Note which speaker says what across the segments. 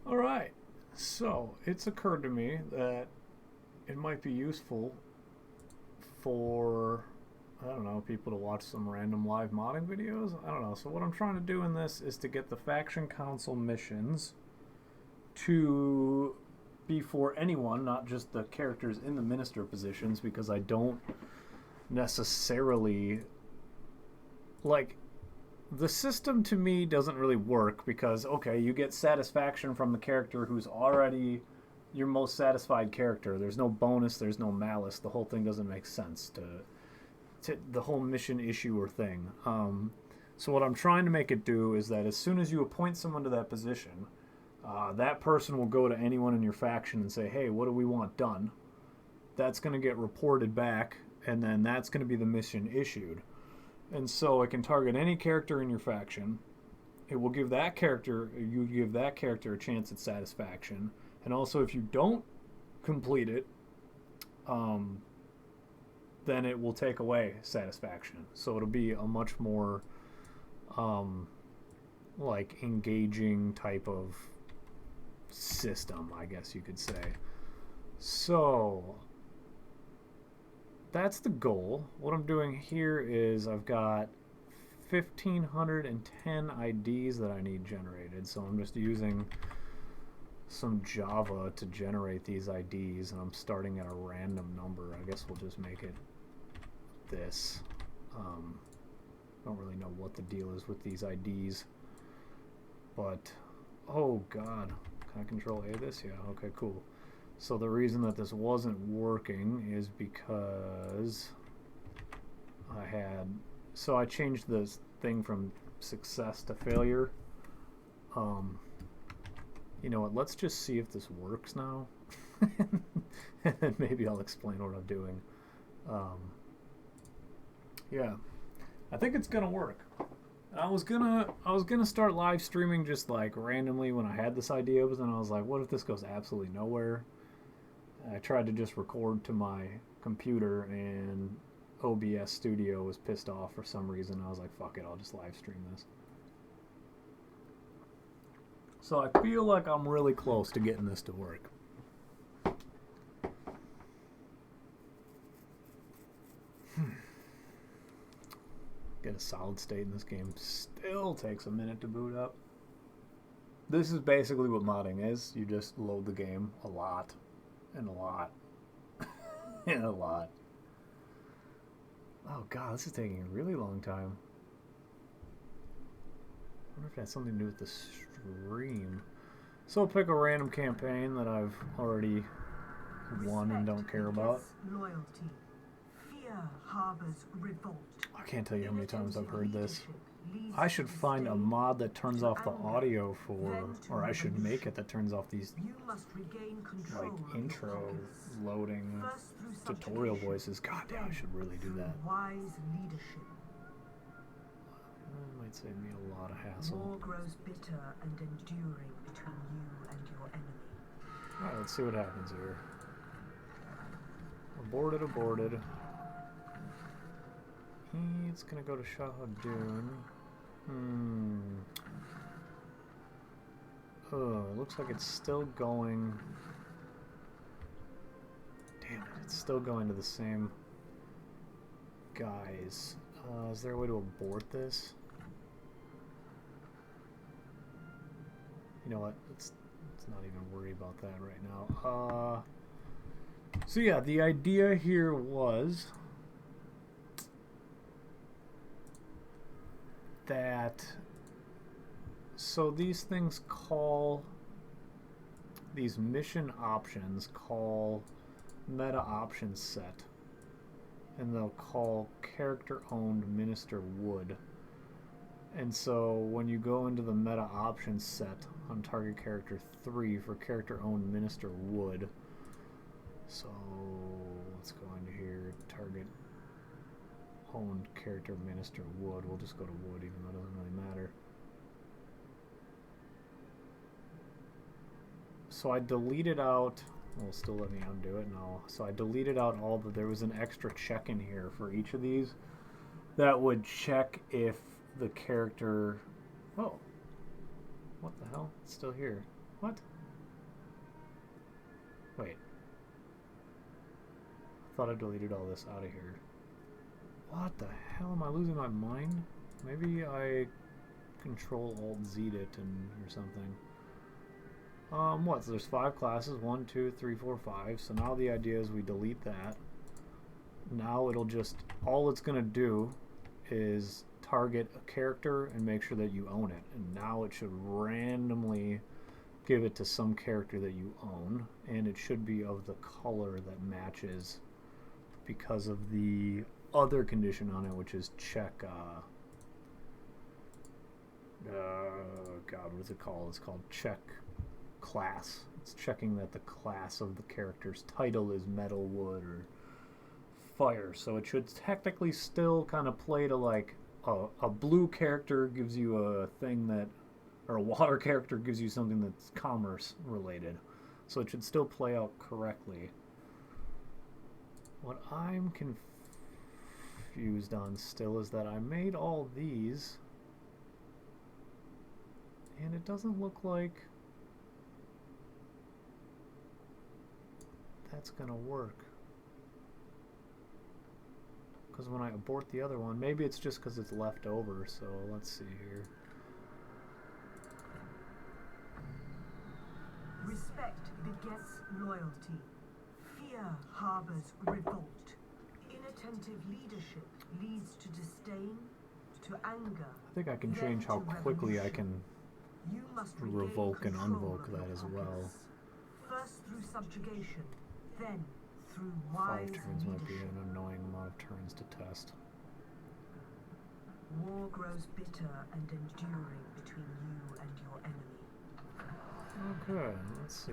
Speaker 1: All right. So it's occurred to me that it might be useful for, I don't know, people to watch some random live modding videos. I don't know. So what I'm trying to do in this is to get the faction council missions to be for anyone, not just the characters in the minister positions, because I don't necessarily like the system. To me doesn't really work because okay, you get satisfaction from the character who's already your most satisfied character. There's no bonus, there's no malice. The whole thing doesn't make sense to the whole mission issue or thing. So what I'm trying to make it do is that as soon as you appoint someone to that position, that person will go to anyone in your faction and say, hey, what do we want done? That's going to get reported back, and then that's going to be the mission issued. And so it can target any character in your faction. It will give that character, you give that character a chance at satisfaction. And also, if you don't complete it, um, then it will take away satisfaction. So it'll be a much more um, like engaging type of system, I guess you could say. So that's the goal. What I'm doing here is I've got 1,510 IDs that I need generated. So I'm just using some Java to generate these IDs, and I'm starting at a random number. I guess we'll just make it this. Don't really know what the deal is with these IDs, but oh god, can I control A this? Yeah, okay, cool. So the reason that this wasn't working is because I changed this thing from success to failure. You know what, let's just see if this works now. And then maybe I'll explain what I'm doing. Yeah, I think it's gonna work. I was gonna start live streaming just like randomly when I had this idea, but then I was like, what if this goes absolutely nowhere? I tried to just record to my computer, and OBS Studio was pissed off for some reason. I was like, fuck it, I'll just live stream this. So I feel like I'm really close to getting this to work. Get a solid state in this game still takes a minute to boot up. This is basically what modding is. You just load the game a lot and a lot and a lot. Oh god, this is taking a really long time. I wonder if that's something to do with the stream. So I'll pick a random campaign that I've already won and don't care about.
Speaker 2: Loyalty. Fear harbors revolt.
Speaker 1: I can't tell you how many times I've heard this. I should find a mod that turns off the audio for, or I should make it that turns off these like intro loading tutorial voices. God damn, I should really do that.
Speaker 2: Wise leadership.
Speaker 1: That might save me a lot of hassle.
Speaker 2: War grows bitter and enduring between you and your enemy.
Speaker 1: Alright, let's see what happens here. Aborted, aborted. It's gonna go to Shahadun. Oh, it looks like it's still going. Damn it, it's still going to the same guys. Is there a way to abort this? You know what? Let's not even worry about that right now. So yeah, the idea here was that so these things call these mission options call meta options set, and they'll call character owned minister wood. And so when you go into the meta options set on target character 3 for character owned minister wood, so let's go into here, target owned character minister wood. We'll just go to wood even though it doesn't really matter. So I deleted out, well, still let me undo it, no. So I deleted out all the, there was an extra check in here for each of these that would check if the character, oh, what the hell, it's still here. What? Wait. I thought I deleted all this out of here. What the hell? Am I losing my mind? Maybe I Control Alt Z'd it or something. What? So there's 5 classes. 1, 2, 3, 4, 5. So now the idea is we delete that. Now it'll just, all it's gonna do is target a character and make sure that you own it. And now it should randomly give it to some character that you own, and it should be of the color that matches because of the other condition on it, which is check God, what is it called? It's called check class. It's checking that the class of the character's title is metal, wood, or fire. So it should technically still kind of play to like a blue character gives you a thing that, or a water character gives you something that's commerce related. So it should still play out correctly. What I'm confused on still is that I made all these and it doesn't look like that's gonna work. Because when I abort the other one, maybe it's just because it's left over, so let's see here.
Speaker 2: Respect begets loyalty. Fear harbors revolt. Inattentive leadership leads to disdain, to anger.
Speaker 1: I think I can change how quickly I can revoke and unvoke that as well.
Speaker 2: First through subjugation, then through wise
Speaker 1: 5 turns might be
Speaker 2: leadership.
Speaker 1: an annoying amount of turns to test.
Speaker 2: War grows bitter and enduring between you and your enemy.
Speaker 1: Okay, let's see.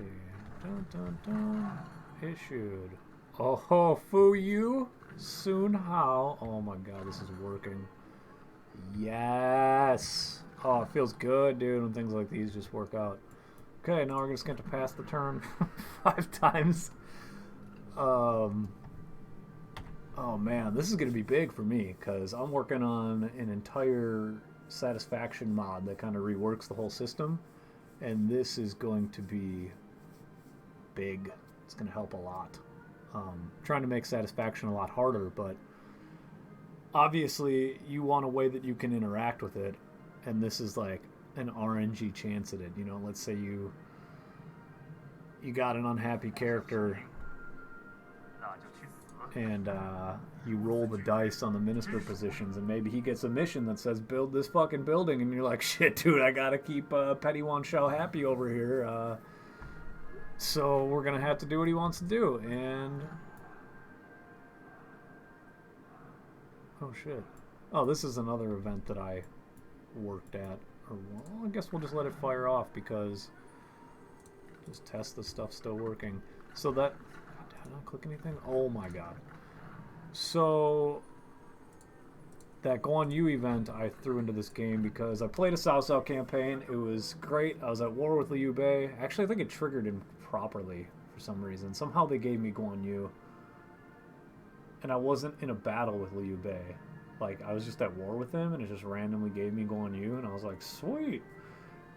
Speaker 1: Dun dun dun. Issued. Oh ho, Fu Yu? Soon how? Oh my god, this is working. Yes! Oh, it feels good, dude, when things like these just work out. Okay, now we're just going to pass the turn 5 times. Oh man, this is going to be big for me, because I'm working on an entire satisfaction mod that kind of reworks the whole system. And this is going to be big. It's going to help a lot. Trying to make satisfaction a lot harder, but obviously you want a way that you can interact with it, and this is like an RNG chance at it. You know, let's say you got an unhappy character and you roll the dice on the minister positions, and maybe he gets a mission that says build this fucking building, and you're like, shit dude, I gotta keep Petty Wan Shao happy over here, so we're gonna have to do what he wants to do. And oh shit, oh, this is another event that I worked at, or well, I guess we'll just let it fire off because just test the stuff still working. So that, did I not click anything? Oh my god. So that Guan Yu event I threw into this game because I played a Cao Cao campaign. It was great. I was at war with Liu Bei. Actually, I think it triggered him properly for some reason. Somehow they gave me Guan Yu, and I wasn't in a battle with Liu Bei. Like, I was just at war with him, and it just randomly gave me Guan Yu, and I was like, sweet.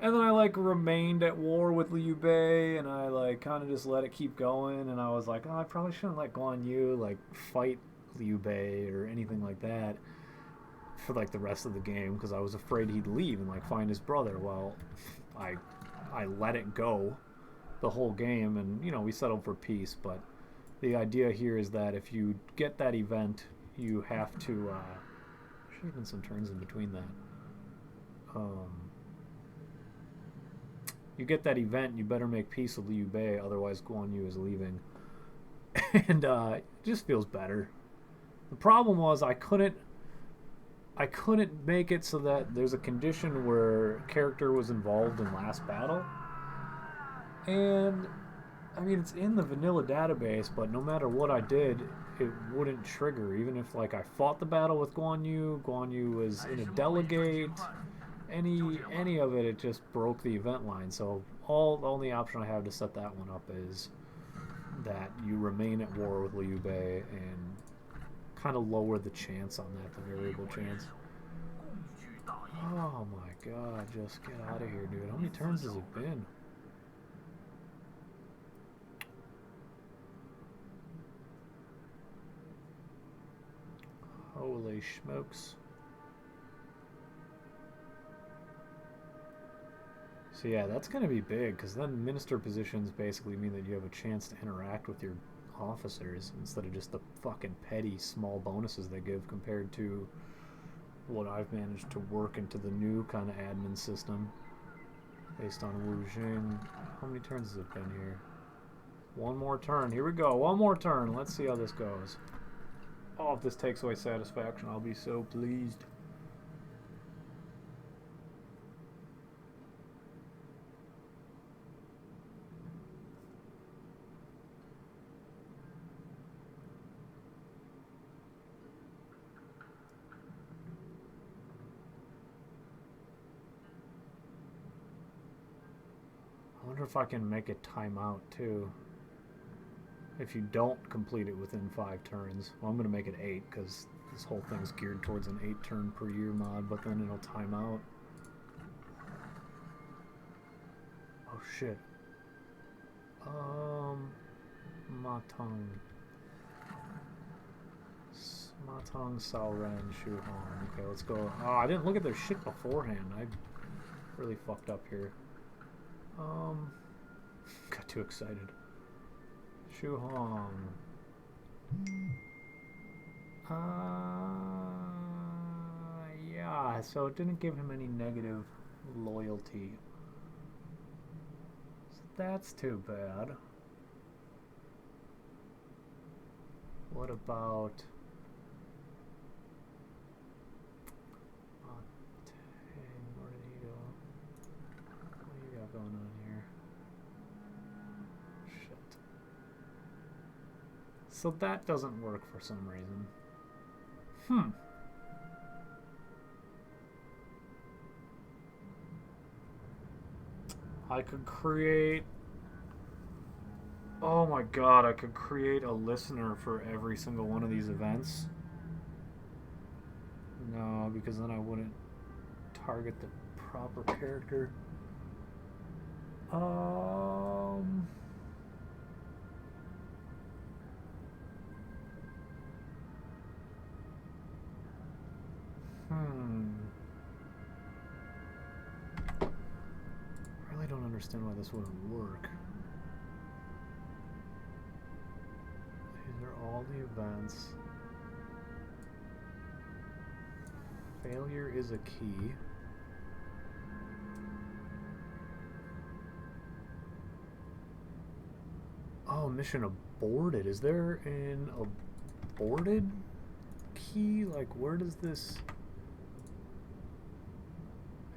Speaker 1: And then I, like, remained at war with Liu Bei, and I, like, kind of just let it keep going, and I was like, oh, I probably shouldn't let Guan Yu, like, fight Liu Bei or anything like that for, like, the rest of the game, because I was afraid he'd leave and, like, find his brother. Well, I let it go the whole game, and, you know, we settled for peace, but the idea here is that if you get that event, you have to, should have been some turns in between that. You get that event, you better make peace with Liu Bei, otherwise Guan Yu is leaving. And it just feels better. The problem was I couldn't make it so that there's a condition where character was involved in last battle. And I mean, it's in the vanilla database, but no matter what I did, it wouldn't trigger. Even if, like, I fought the battle with Guan Yu was in a delegate, any of it, it just broke the event line. So the only option I have to set that one up is that you remain at war with Liu Bei and kind of lower the chance on that, the variable chance. Oh my god, just get out of here, dude. How many turns has it been? Holy smokes. So yeah, that's going to be big, because then minister positions basically mean that you have a chance to interact with your officers instead of just the fucking petty small bonuses they give compared to what I've managed to work into the new kind of admin system based on Wu Jing. How many turns has it been here? One more turn. Here we go. One more turn. Let's see how this goes. Oh, if this takes away satisfaction, I'll be so pleased. I wonder if I can make it timeout too. If you don't complete it within 5 turns. Well, I'm going to make it 8 because this whole thing's geared towards an 8 turn per year mod, but then it'll time out. Oh shit. Matong. Matong, Salren, Shuhong. Okay, let's go. Oh, I didn't look at their shit beforehand. I really fucked up here. Got too excited. Shuhong. Yeah, so it didn't give him any negative loyalty. So that's too bad. What about... where did he go? What do you got going on here? Shit. So that doesn't work for some reason. I could create... Oh my god, I could create a listener for every single one of these events. No, because then I wouldn't target the proper character. I really don't understand why this wouldn't work. These are all the events. Failure is a key. Oh, mission aborted. Is there an aborted key? Like, where does this...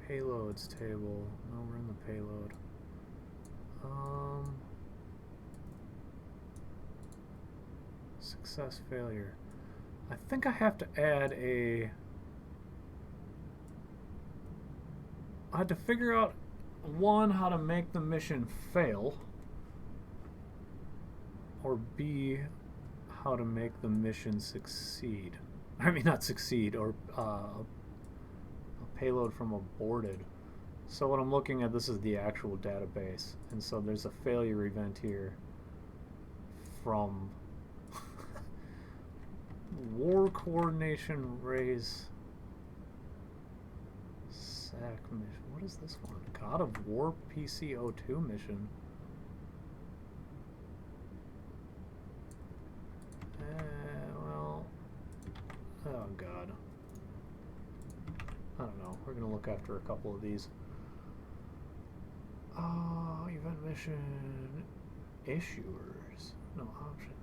Speaker 1: Payloads table. No, we're in the payload. Success, failure. I think I have to add a... I had to figure out, one, how to make the mission fail, or B, how to make the mission succeed. I mean, not succeed, or a payload from aborted. So what I'm looking at, this is the actual database, and so there's a failure event here from War Coordination Raise SAC mission. What is this one? God of War PCO2 mission. Well, oh god. I don't know. We're gonna look after a couple of these. Oh, event mission. Issuers. No options.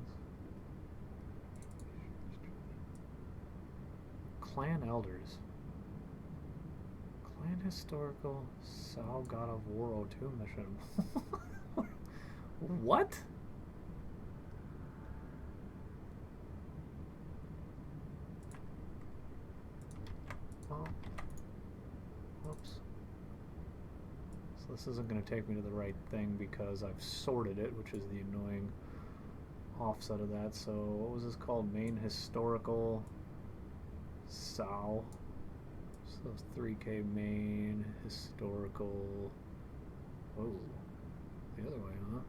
Speaker 1: Clan Elders. Clan Historical Sao God of War 02 mission. What? Oh. Whoops. So this isn't going to take me to the right thing because I've sorted it, which is the annoying offset of that. So what was this called? Main Historical Sao. So 3K main historical. Oh, the other way, huh?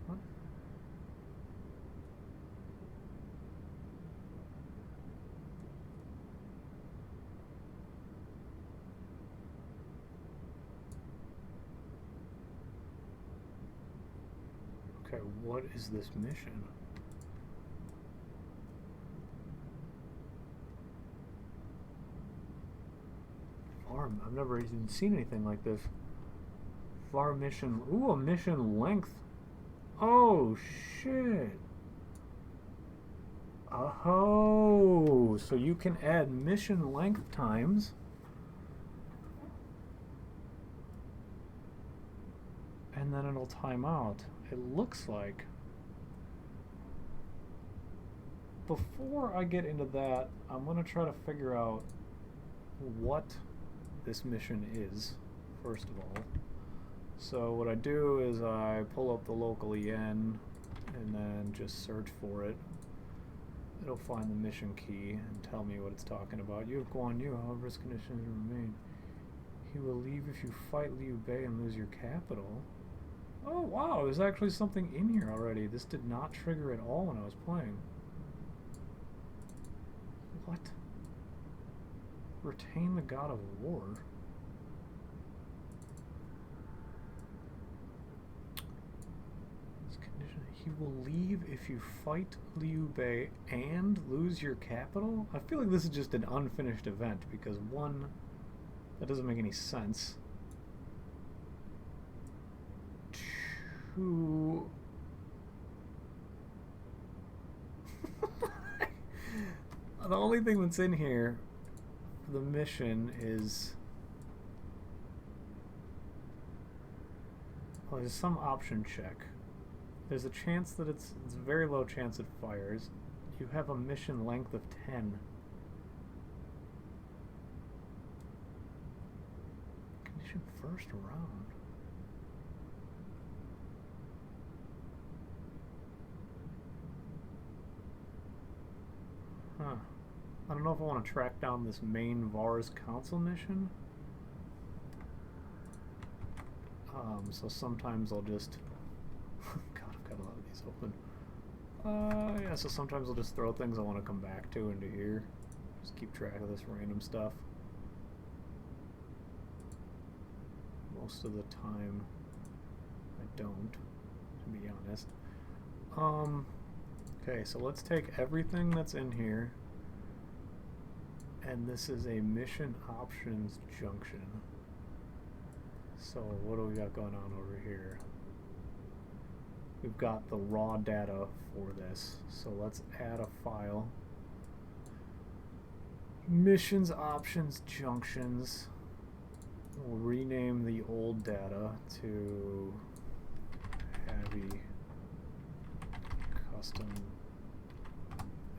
Speaker 1: What? Okay, what is this mission? Farm. I've never even seen anything like this. Farm mission. Ooh, a mission length. Oh, shit. Oh, so you can add mission length times. And then it'll time out. It looks like. Before I get into that, I'm going to try to figure out what this mission is, first of all. So what I do is I pull up the local EN and then just search for it. It'll find the mission key and tell me what it's talking about. You have Guan Yu, however his conditions remain. He will leave if you fight Liu Bei and lose your capital. Oh wow, there's actually something in here already. This did not trigger at all when I was playing. What? Retain the God of War. This condition, he will leave if you fight Liu Bei and lose your capital? I feel like this is just an unfinished event because one, that doesn't make any sense. Two, the only thing that's in here for the mission is, well, there's some option check. There's a chance that it's a very low chance it fires. You have a mission length of 10. Condition first round. Huh. I don't know if I want to track down this main Vars Council mission. So sometimes I'll just... God, I've got a lot of these open. Yeah, so sometimes I'll just throw things I want to come back to into here. Just keep track of this random stuff. Most of the time, I don't, to be honest. Okay, so let's take everything that's in here, and this is a mission options junction. So what do we got going on over here? We've got the raw data for this, so let's add a file. Missions options junctions. We'll rename the old data to Havies custom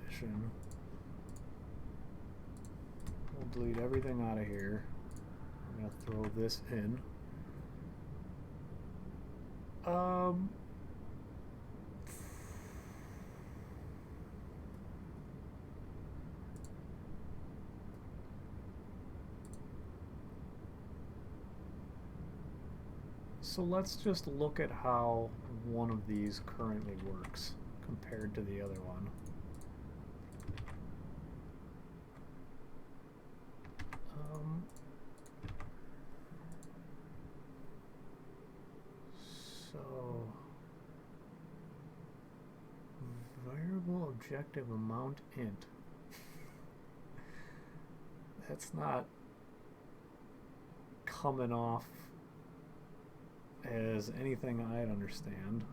Speaker 1: mission. We'll delete everything out of here. I'm going to throw this in. So let's just look at how one of these currently works compared to the other one. So variable objective amount int. That's not coming off as anything I'd understand.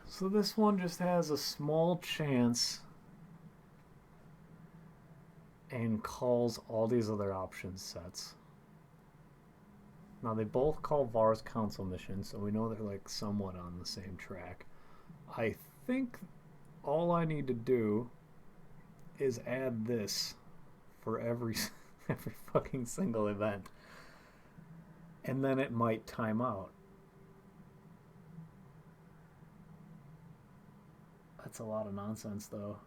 Speaker 1: So this one just has a small chance and calls all these other option sets. Now they both call Vars Council missions, so we know they're like somewhat on the same track. I think all I need to do is add this for every fucking single event. And then it might time out. That's a lot of nonsense though.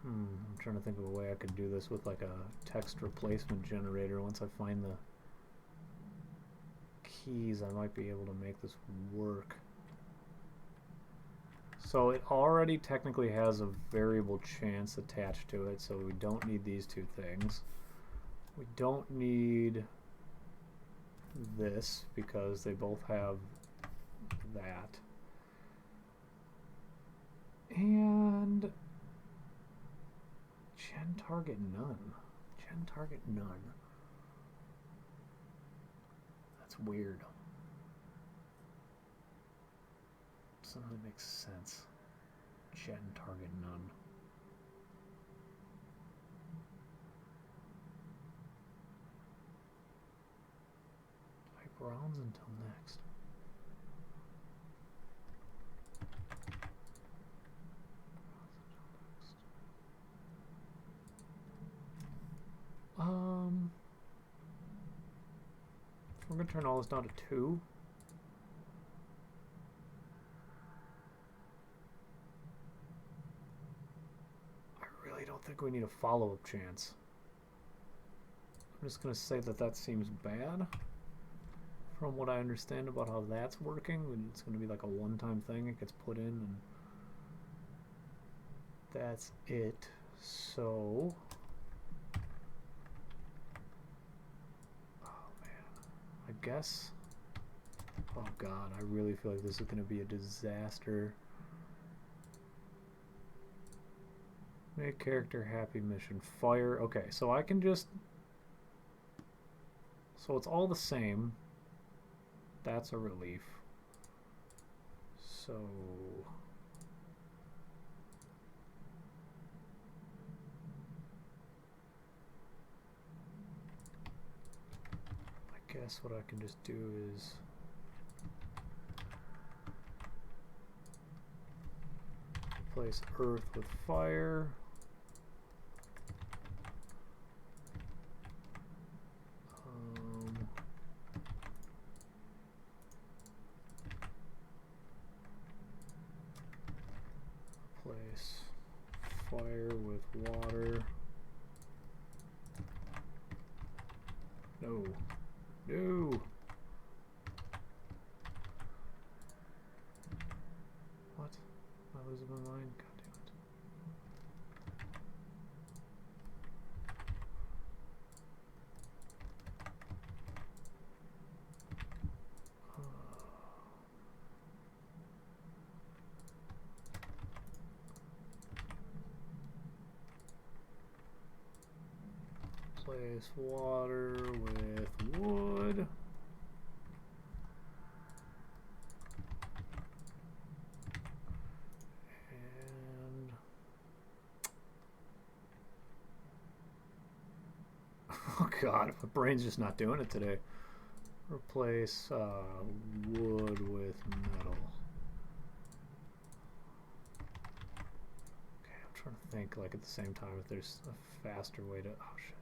Speaker 1: I'm trying to think of a way I could do this with like a text replacement generator once I find the keys, I might be able to make this work. So it already technically has a variable chance attached to it, so we don't need these two things. We don't need this because they both have that. And gen target none. Gen target none. That's weird. Doesn't really make sense. Gen target none. Bronze until next. We're gonna turn all this down to 2. I really don't think we need a follow-up chance. I'm just gonna say that that seems bad. From what I understand about how that's working, it's going to be like a one-time thing. It gets put in and that's it. So, oh man, I guess, oh god, I really feel like this is going to be a disaster. Make character happy mission. Fire. Okay, so I can just, so it's all the same. That's a relief. So I guess what I can just do is replace earth with fire. Fire with water. No. No. What? Am I losing my mind? God damn it. Replace water with wood. And oh god, my brain's just not doing it today. Replace wood with metal. Okay, I'm trying to think like at the same time if there's a faster way to, oh shit.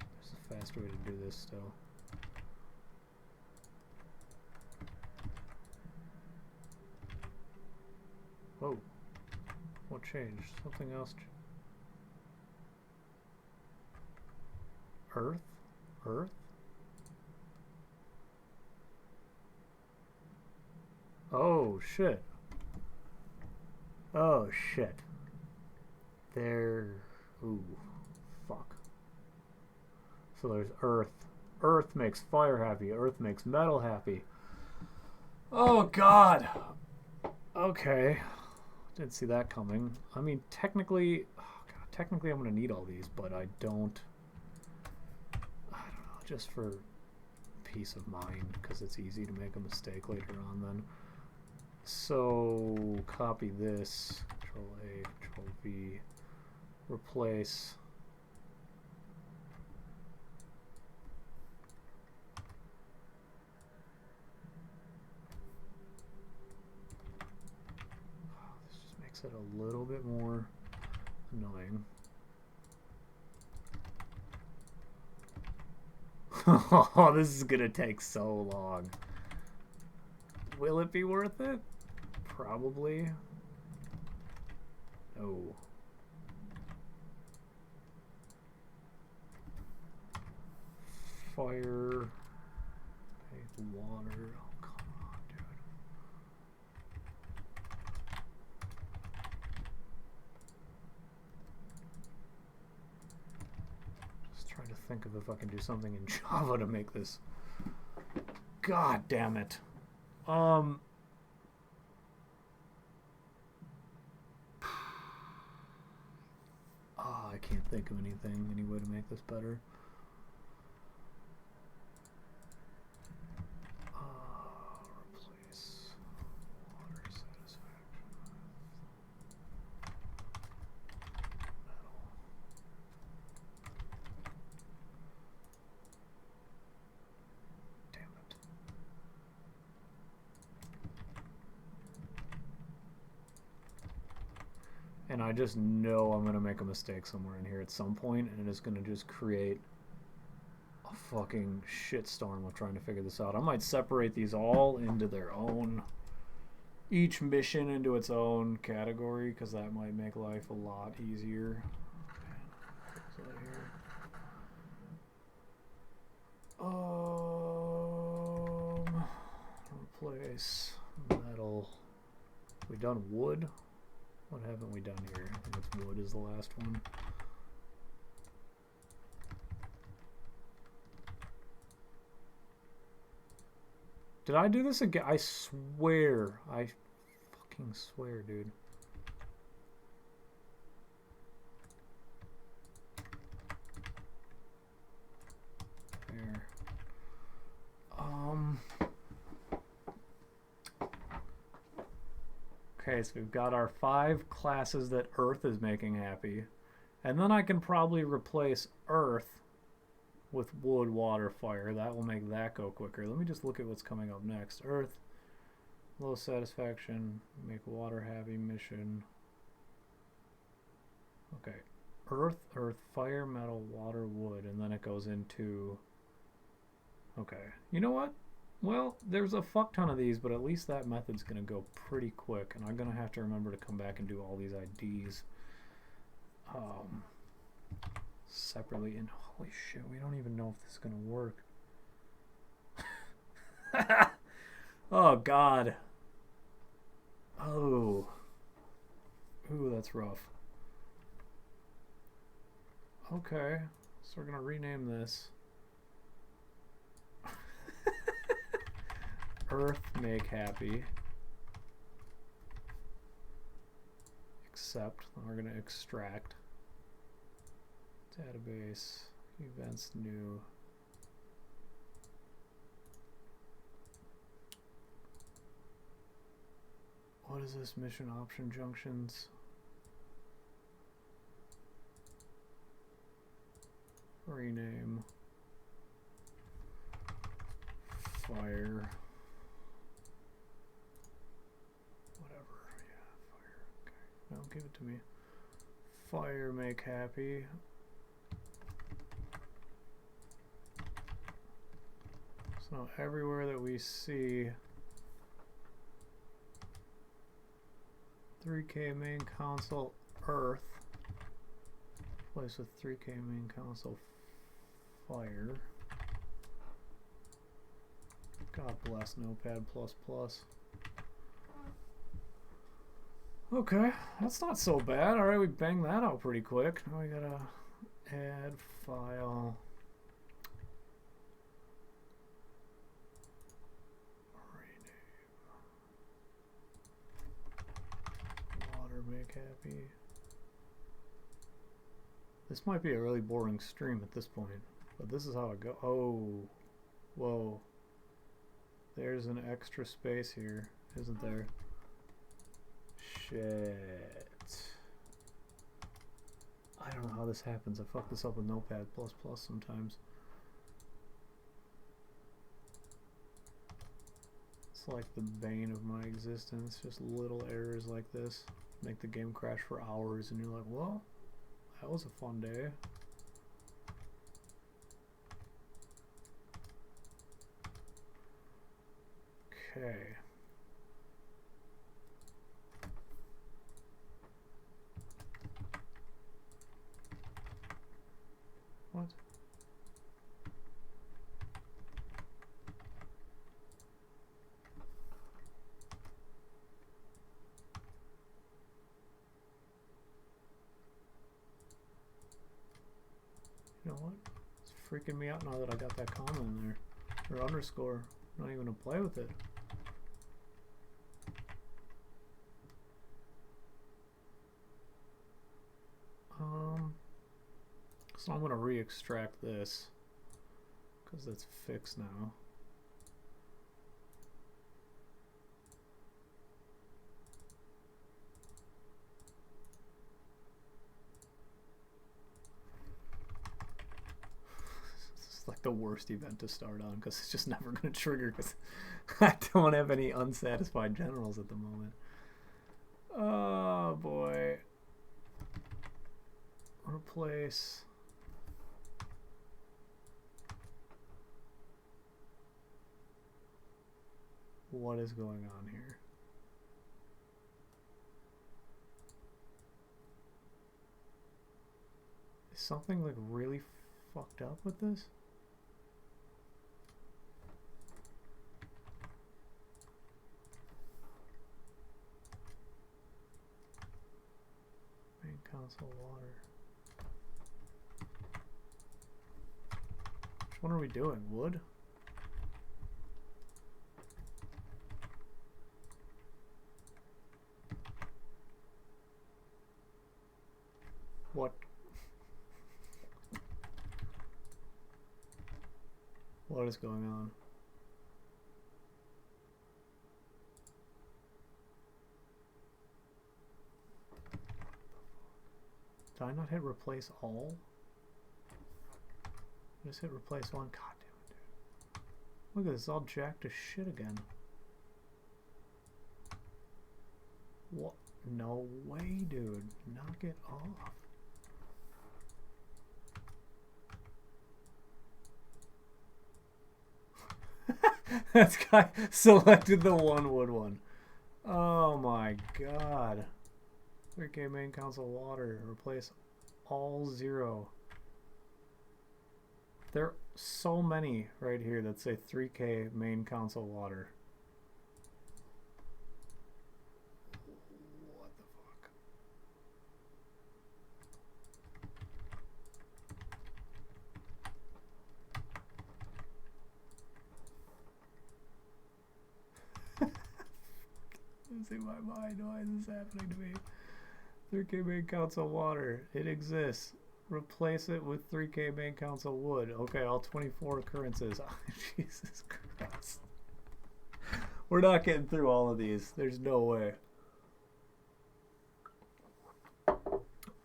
Speaker 1: There's a faster way to do this still. Whoa. What changed? Something else. Earth? Earth? Oh shit. Oh shit. There. Ooh. Fuck. So there's earth. Earth makes fire happy. Earth makes metal happy. Oh god. Okay. Didn't see that coming. I mean, technically, oh god, technically I'm gonna need all these, but I don't know, just for peace of mind, because it's easy to make a mistake later on then. So copy this, Control A, Control V, replace. This just makes it a little bit more annoying. Oh, this is gonna take so long. Will it be worth it? Probably. No. Fire. Okay, water. think of if I can do something in Java to make this. God damn it. Oh, I can't think of anything, any way to make this better. Replace water satisfaction. Metal. Damn it. And I just know I'm going to make a mistake somewhere in here at some point, and it is going to just create a fucking shitstorm of trying to figure this out. I might separate these all into their own, each mission into its own category, because that might make life a lot easier. Replace metal. We done wood? What haven't we done here? I think it's wood is the last one. Did I do this again? I swear. I fucking swear, dude. There. Okay, so we've got our 5 classes that Earth is making happy. And then I can probably replace Earth with wood, water, fire. That will make that go quicker. Let me just look at what's coming up next. Earth, low satisfaction, make water happy mission. Okay. Earth, fire, metal, water, wood. And then it goes into... Okay. You know what? Well, there's a fuck ton of these, but at least that method's going to go pretty quick, and I'm going to have to remember to come back and do all these IDs separately. And holy shit, we don't even know if this is going to work. Oh, God. Oh. Ooh, that's rough. Okay, so we're going to rename this. Earth make happy. Except, we're going to extract. Database, events new. What is this? Mission option junctions. Rename. Fire. No, give it to me. Fire make happy. So everywhere that we see 3K main console Earth, replace with 3K main console Fire. God bless Notepad++. Okay, that's not so bad. Alright, we banged that out pretty quick. Now we gotta add file. Rename. Water make happy. This might be a really boring stream at this point, but this is how it goes. Oh, whoa. There's an extra space here, isn't there? Shit. I don't know how this happens. I fuck this up with Notepad++ sometimes. It's like the bane of my existence. Just little errors like this make the game crash for hours, and you're like, well, that was a fun day. Okay. What? You know what? Let's freaking me out now that I got that comma in there. Or underscore. I'm not even gonna play with it. So I'm gonna re-extract this because that's fixed now. This is like the worst event to start on because it's just never gonna trigger because I don't have any unsatisfied generals at the moment. Oh boy. Replace. What is going on here? Is something like really fucked up with this? Main console water. Which one are we doing? Wood? What? What is going on? Did I not hit replace all? Just hit replace one. God damn it, dude. Look at this, it's all jacked to shit again. What? No way, dude. Knock it off. This guy selected the one wood one. Oh my god. 3K main console water. Replace all 0. There are so many right here that say 3K main console water. What the fuck? It's in my mind. Why is this happening to me? 3K main console water. It exists. Replace it with 3K main console wood. Okay, all 24 occurrences. Oh, Jesus Christ. We're not getting through all of these. There's no way.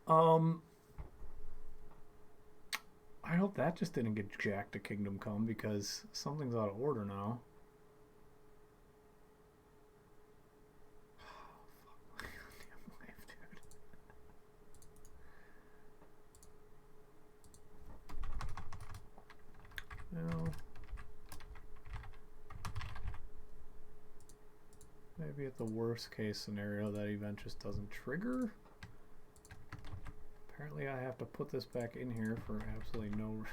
Speaker 1: I hope that just didn't get jacked to Kingdom Come because something's out of order now. No. Maybe at the worst case scenario that event just doesn't trigger. Apparently I have to put this back in here for absolutely no reason.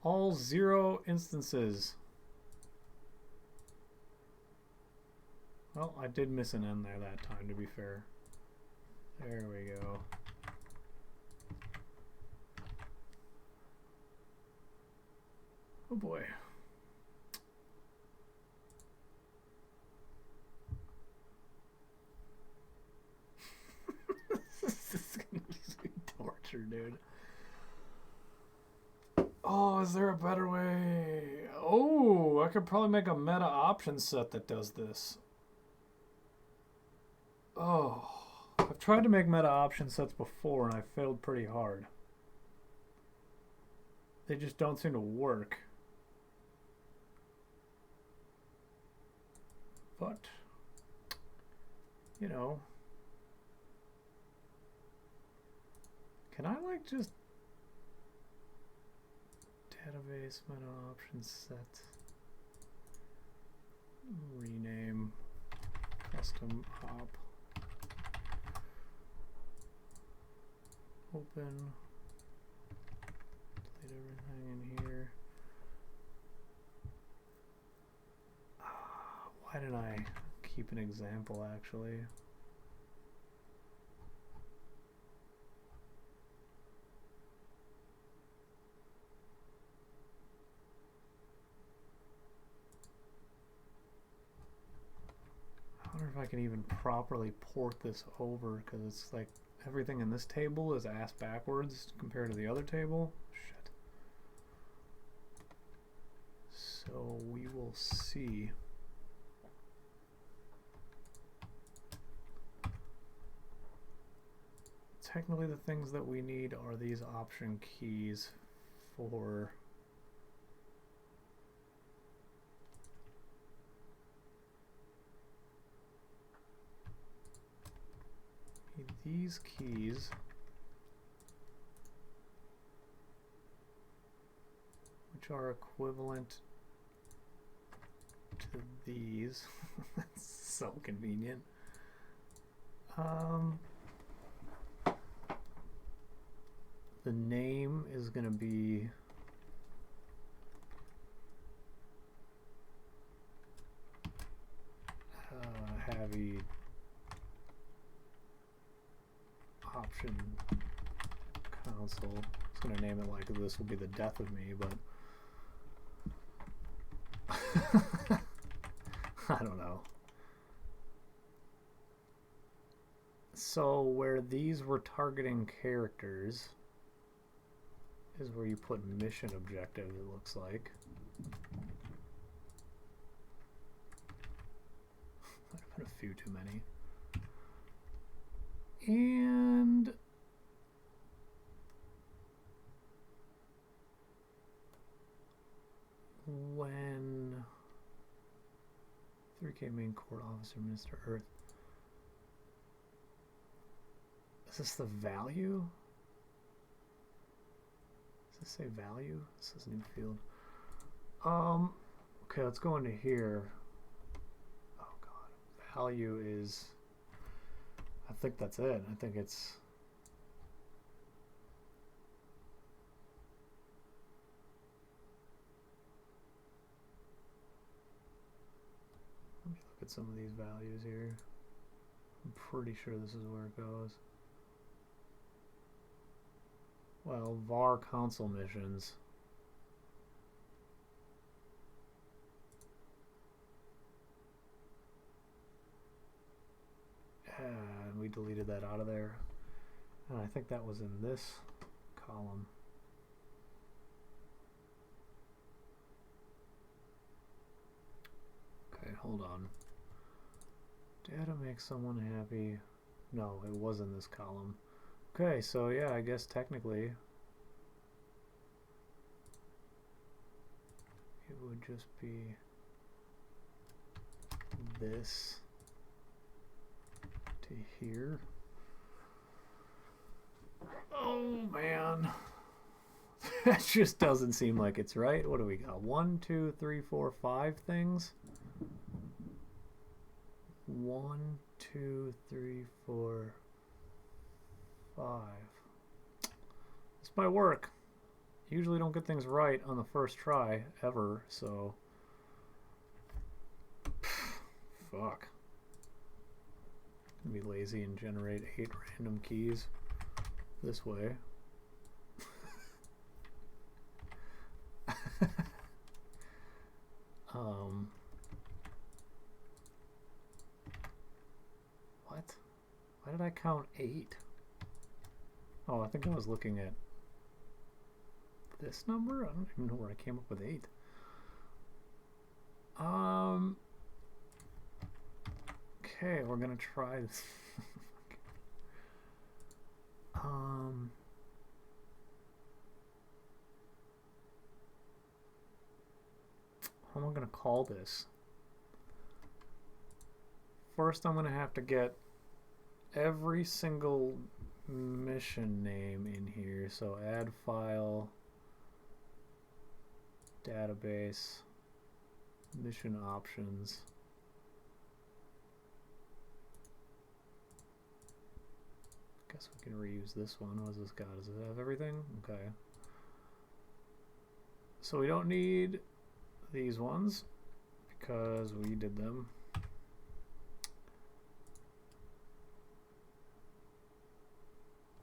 Speaker 1: All 0 instances. Well, I did miss an N there that time, to be fair. There we go. Oh boy. This is gonna be torture, dude. Oh, is there a better way? Oh, I could probably make a meta option set that does this. Oh, I've tried to make meta option sets before and I failed pretty hard. They just don't seem to work. But, you know, can I like just database meta option set, rename, custom op, open, everything in here. Why didn't I keep an example actually? I wonder if I can even properly port this over, because it's like everything in this table is ass backwards compared to the other table. Shit. So we will see. Technically the things that we need are these option keys for these keys, which are equivalent to these. That's so convenient. The name is going to be Havies option console. I was going to name it like this will be the death of me, but I don't know. So where these were targeting characters is where you put mission objective, it looks like. I put a few too many. And when 3K main court officer, Minister Earth. Is this the value? Does this say value? This is new field. Okay, let's go into here. Oh god. Value is, I think that's it. I think it's let me look at some of these values here. I'm pretty sure this is where it goes. Well, VAR console missions. And we deleted that out of there. And I think that was in this column. Okay, hold on. Data makes someone happy. No, it was in this column. Okay, so yeah, I guess technically it would just be this to here. Oh man, that just doesn't seem like it's right. What do we got? 1, 2, 3, 4, 5 things. 1, 2, 3, 4, 5. This might work. Usually don't get things right on the first try ever, so fuck. Be lazy and generate 8 random keys this way. What? Why did I count 8? Oh, I think I was looking at this number? I don't even know where I came up with 8. Okay, we're gonna try this. How am I gonna call this? First, I'm gonna have to get every single mission name in here. So add file, database, mission options. Guess we can reuse this one. What has this got? Does it have everything? Okay. So we don't need these ones because we did them.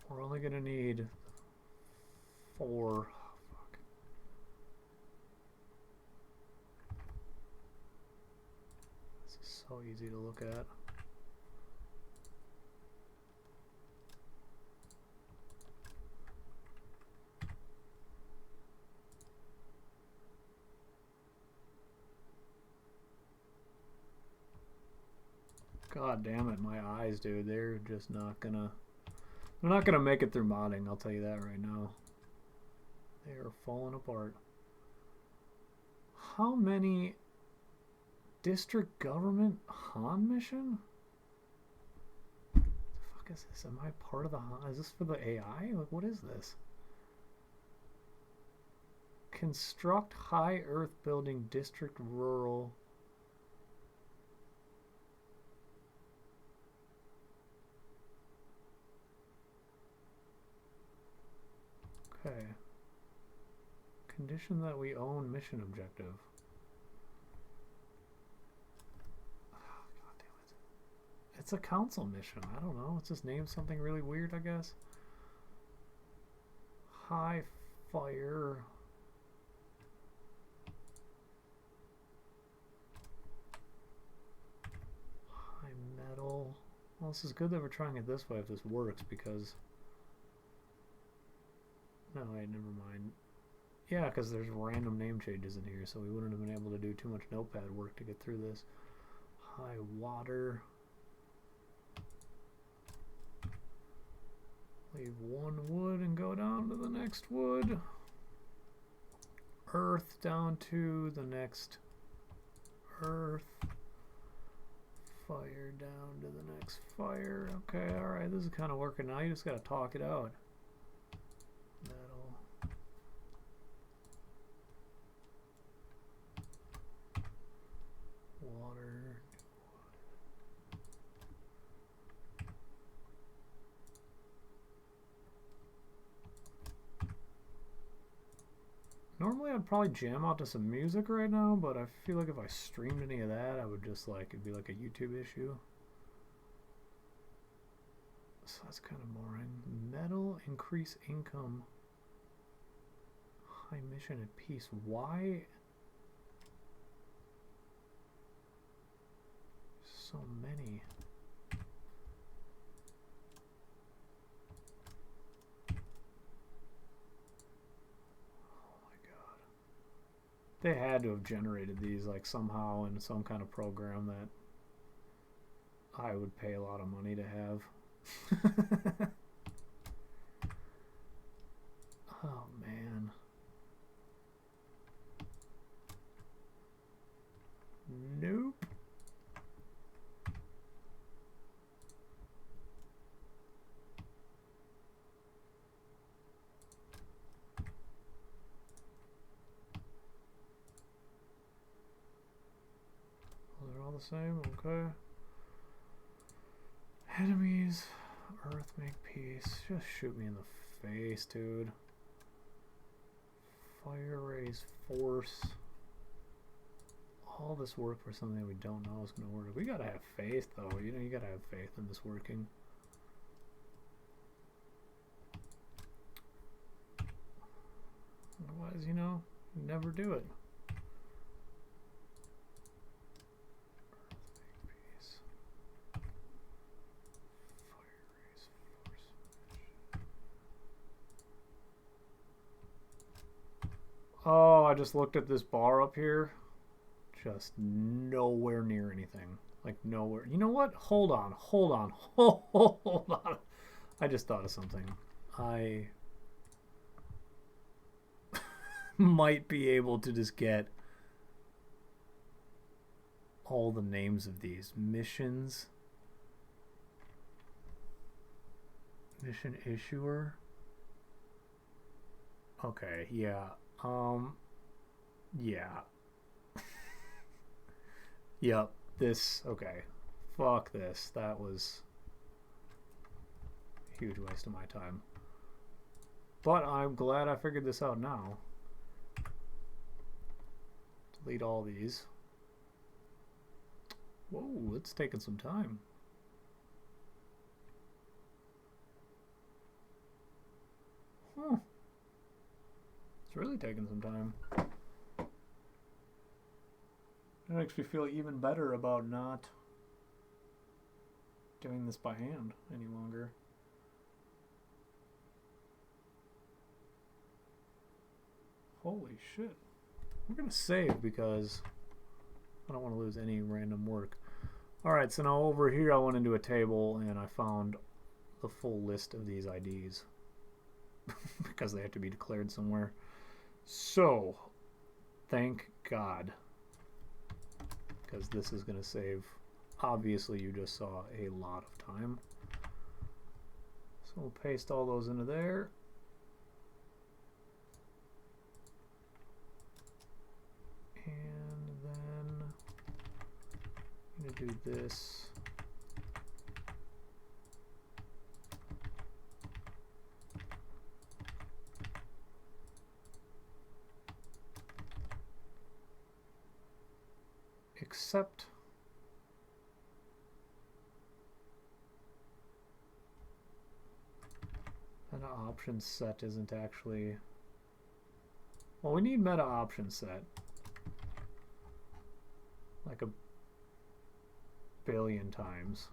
Speaker 1: We're only gonna need 4. Oh, fuck. This is so easy to look at. God damn it, my eyes, dude. They're just not gonna... They're not gonna make it through modding, I'll tell you that right now. They are falling apart. How many... District Government Han mission? What the fuck is this? Am I part of the Han? Is this for the AI? Like, what is this? Construct high earth building district rural... Okay. Condition that we own mission objective. Oh, God damn it. It's a council mission. I don't know. It's just named something really weird, I guess. High fire. High metal. Well, this is good that we're trying it this way if this works because... No, wait, never mind. Yeah, because there's random name changes in here, so we wouldn't have been able to do too much notepad work to get through this. High water. Leave 1 wood and go down to the next wood. Earth down to the next earth. Fire down to the next fire. Okay, alright, this is kind of working now. You just gotta talk it out. Metal. Water. Normally I'd probably jam out to some music right now, but I feel like if I streamed any of that, I would just like, it'd be like a YouTube issue. So that's kind of boring. Metal, increase income. High mission and peace. Why so many? Oh my god. They had to have generated these like somehow in some kind of program that I would pay a lot of money to have. Oh man. Nope. Well, they're all the same, okay. Enemies, Earth make peace. Just shoot me in the face, dude. Fire raise force. All this work for something we don't know is going to work. We gotta have faith, though. You know, you gotta have faith in this working. Otherwise, you know, you never do it. Oh, I just looked at this bar up here. Just nowhere near anything. Like nowhere. You know what? Hold on. Hold on. Hold on. I just thought of something. I might be able to just get all the names of these missions. Mission issuer. Okay, yeah. Yeah. Yep, this, okay. Fuck this. That was a huge waste of my time. But I'm glad I figured this out now. delete all these. Whoa, it's taking some time. Huh. It's really taking some time. It makes me feel even better about not doing this by hand any longer. Holy shit. We're gonna save because I don't want to lose any random work. Alright, so now over here I went into a table and I found the full list of these IDs because they have to be declared somewhere. So, thank God, because this is going to save, obviously you just saw a lot of time. So we'll paste all those into there. And then I'm going to do this. Except meta option set isn't actually, well, we need meta option set like a billion times.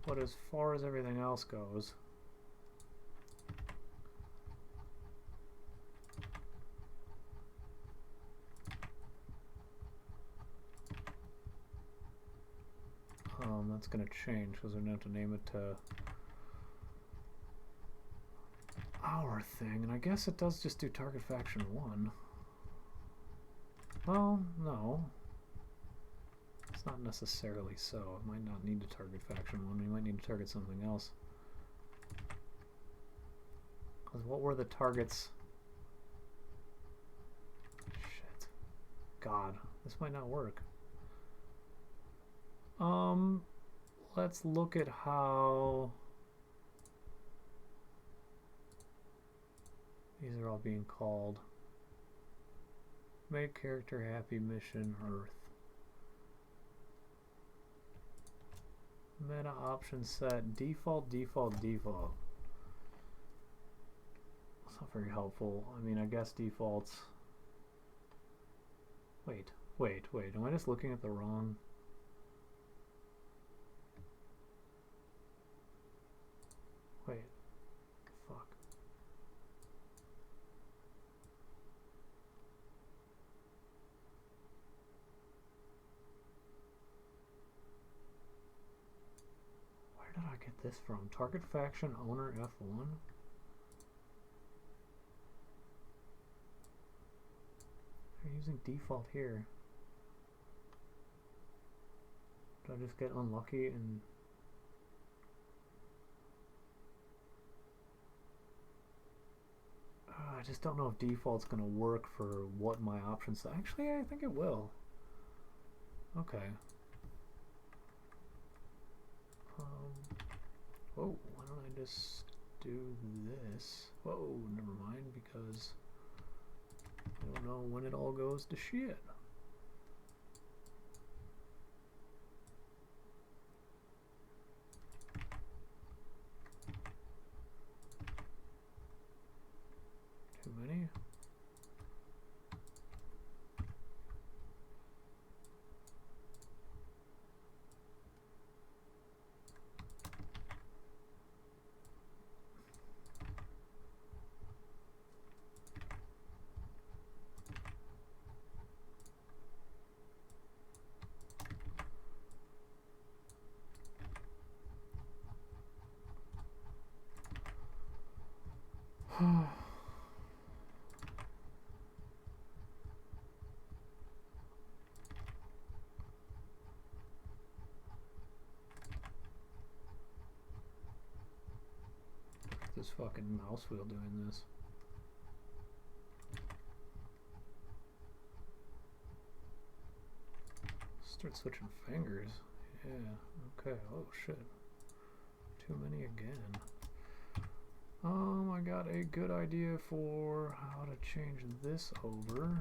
Speaker 1: But as far as everything else goes, that's going to change because we're going to have to name it to our thing, and I guess it does just do target faction 1. Well, no. It's not necessarily so. It might not need to target faction 1. We might need to target something else. Because what were the targets? Shit. God, this might not work. Let's look at how these are all being called. Make character happy, mission, Earth. Meta option set, default, default, default. That's not very helpful. I mean, I guess defaults. Wait. Am I just looking at the wrong? Wait. Fuck. Where did I get this from? Target faction owner F1? They're using default here. Did I just get unlucky and... I just don't know if default's going to work for what my options... Actually, I think it will. Okay. Whoa, why don't I just do this? Whoa, never mind, because I don't know when it all goes to shit. Too many? This fucking mouse wheel doing this. Start switching fingers. Yeah, okay. Oh shit. Too many again. I got a good idea for how to change this over.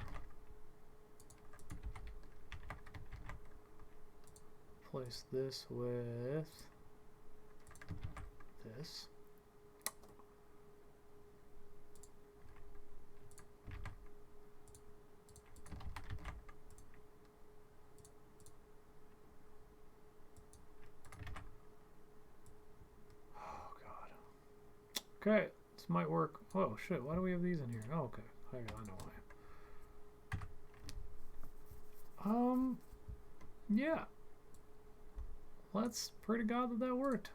Speaker 1: Replace this with this. Okay, this might work. Oh shit, why do we have these in here? Oh, okay. I know why. Yeah. Let's pray to God that that worked.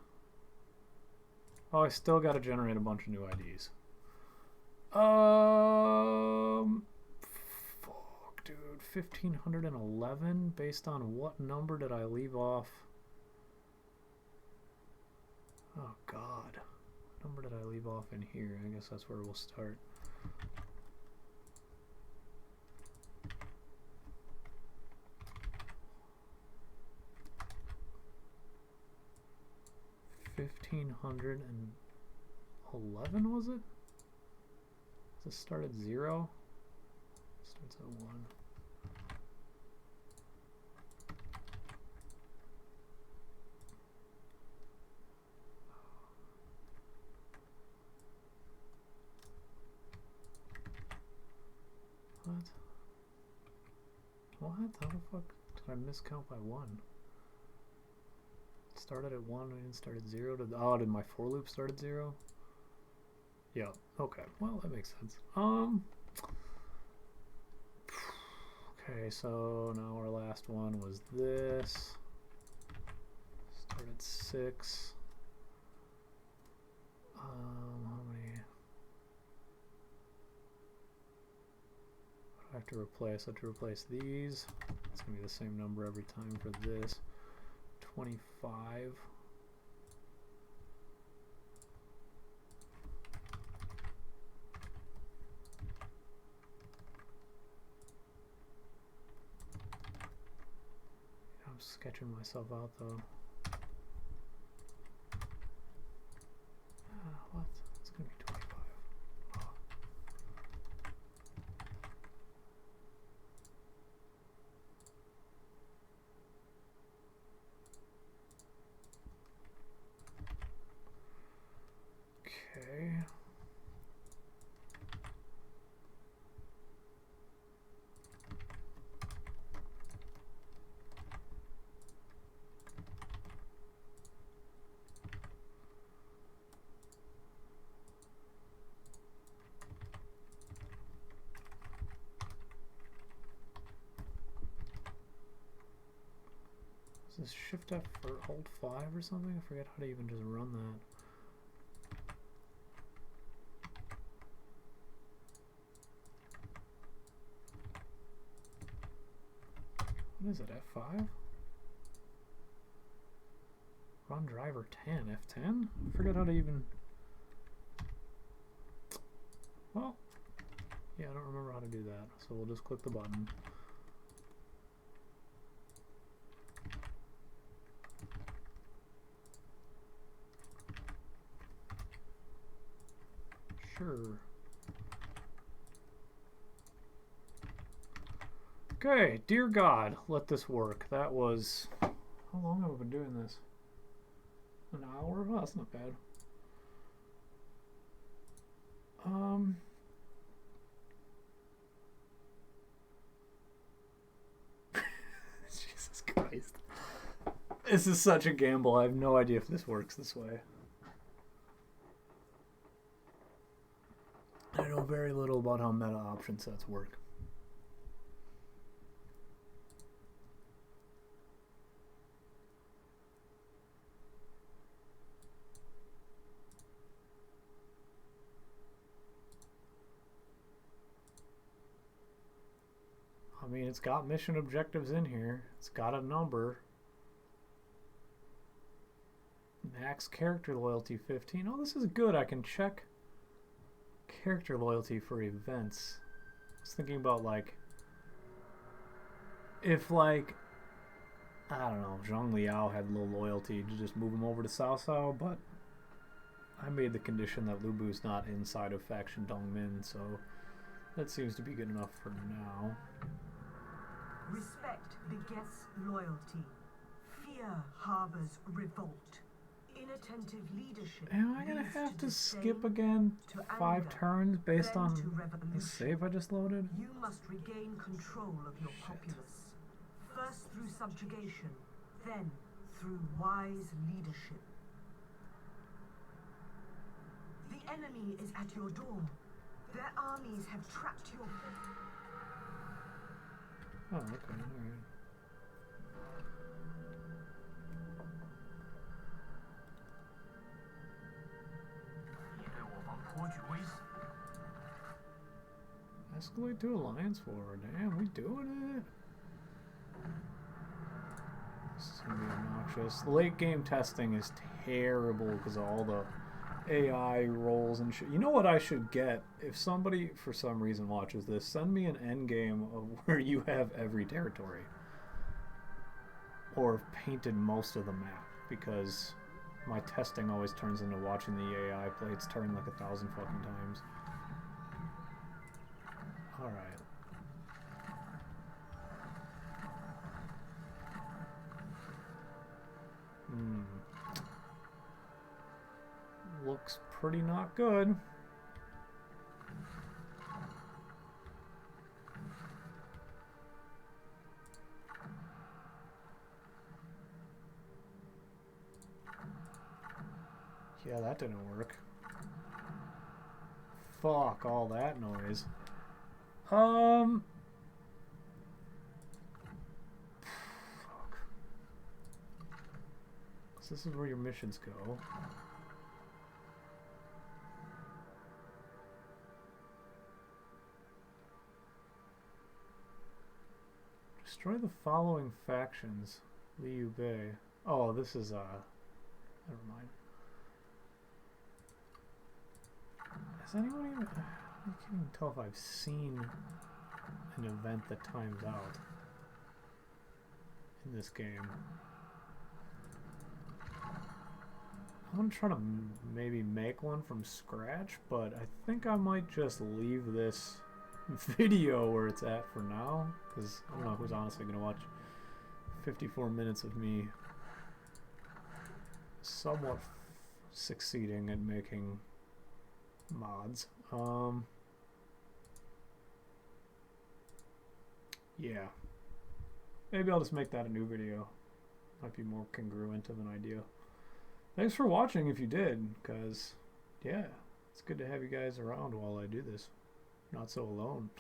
Speaker 1: Oh, I still gotta generate a bunch of new IDs. Fuck, dude. 1511? Based on what number did I leave off? Oh, God. What number did I leave off in here? I guess that's where we'll start. $1,511 was it? Does it start at 0? It starts at 1. What? How the fuck did I miscount by 1? It started at 1, I didn't start at 0. Did my for loop start at 0? Yeah, okay. Well, that makes sense. Okay, so now our last one was this. Start at 6. How many? What do I have to replace? I have to replace these. It's going to be the same number every time for this. 25. I'm sketching myself out though. What? It's going to be 25. Oh. Okay. Is this Shift F or Alt 5 or something? I forget how to even just run that. What is it, F5? Run driver 10, F10? I forget how to even... Well, yeah, I don't remember how to do that, so we'll just click the button. Sure. Okay, dear God, let this work. That was... How long have I been doing this? An hour? Oh, that's not bad. Jesus Christ. This is such a gamble. I have no idea if this works this way. I know very little about how meta option sets work. I mean, it's got mission objectives in here. It's got a number. Max character loyalty 15. Oh, this is good. I can check character loyalty for events. I was thinking about, like, if, like, I don't know, Zhang Liao had low loyalty to just move him over to Cao Cao, but I made the condition that Lubu's not inside of faction Dongmin, so that seems to be good enough for now.
Speaker 2: Respect begets loyalty. Fear harbors revolt. Inattentive leadership.
Speaker 1: Am I gonna
Speaker 2: leads
Speaker 1: have to
Speaker 2: disdain,
Speaker 1: skip again
Speaker 2: to
Speaker 1: 5
Speaker 2: anger,
Speaker 1: turns based
Speaker 2: then
Speaker 1: on
Speaker 2: to
Speaker 1: the
Speaker 2: revolution.
Speaker 1: save I just loaded?
Speaker 2: You must regain control of your
Speaker 1: Shit.
Speaker 2: populace. First through subjugation, then through wise leadership. The enemy is at your door. Their armies have trapped your...
Speaker 1: Oh, okay, alright. Escalate to alliance war. Damn, we doing it? This is gonna be obnoxious. Late game testing is terrible because of all the AI rolls and shit. You know what I should get? If somebody for some reason watches this, send me an end game of where you have every territory. Or painted most of the map, because my testing always turns into watching the AI play its turn like 1,000 fucking times. Alright. Looks pretty not good. Yeah, that didn't work. Fuck all that noise. Fuck. So this is where your missions go. Destroy the following factions. Liu Bei. Oh, this is never mind. Has anyone even... I can't even tell if I've seen an event that times out in this game. I want to try to maybe make one from scratch, but I think I might just leave this video where it's at for now, because I don't know who's honestly going to watch 54 minutes of me somewhat succeeding at making mods. Yeah. Maybe I'll just make that a new video. Might be more congruent of an idea. Thanks for watching if you did, because, yeah, it's good to have you guys around while I do this. Not so alone.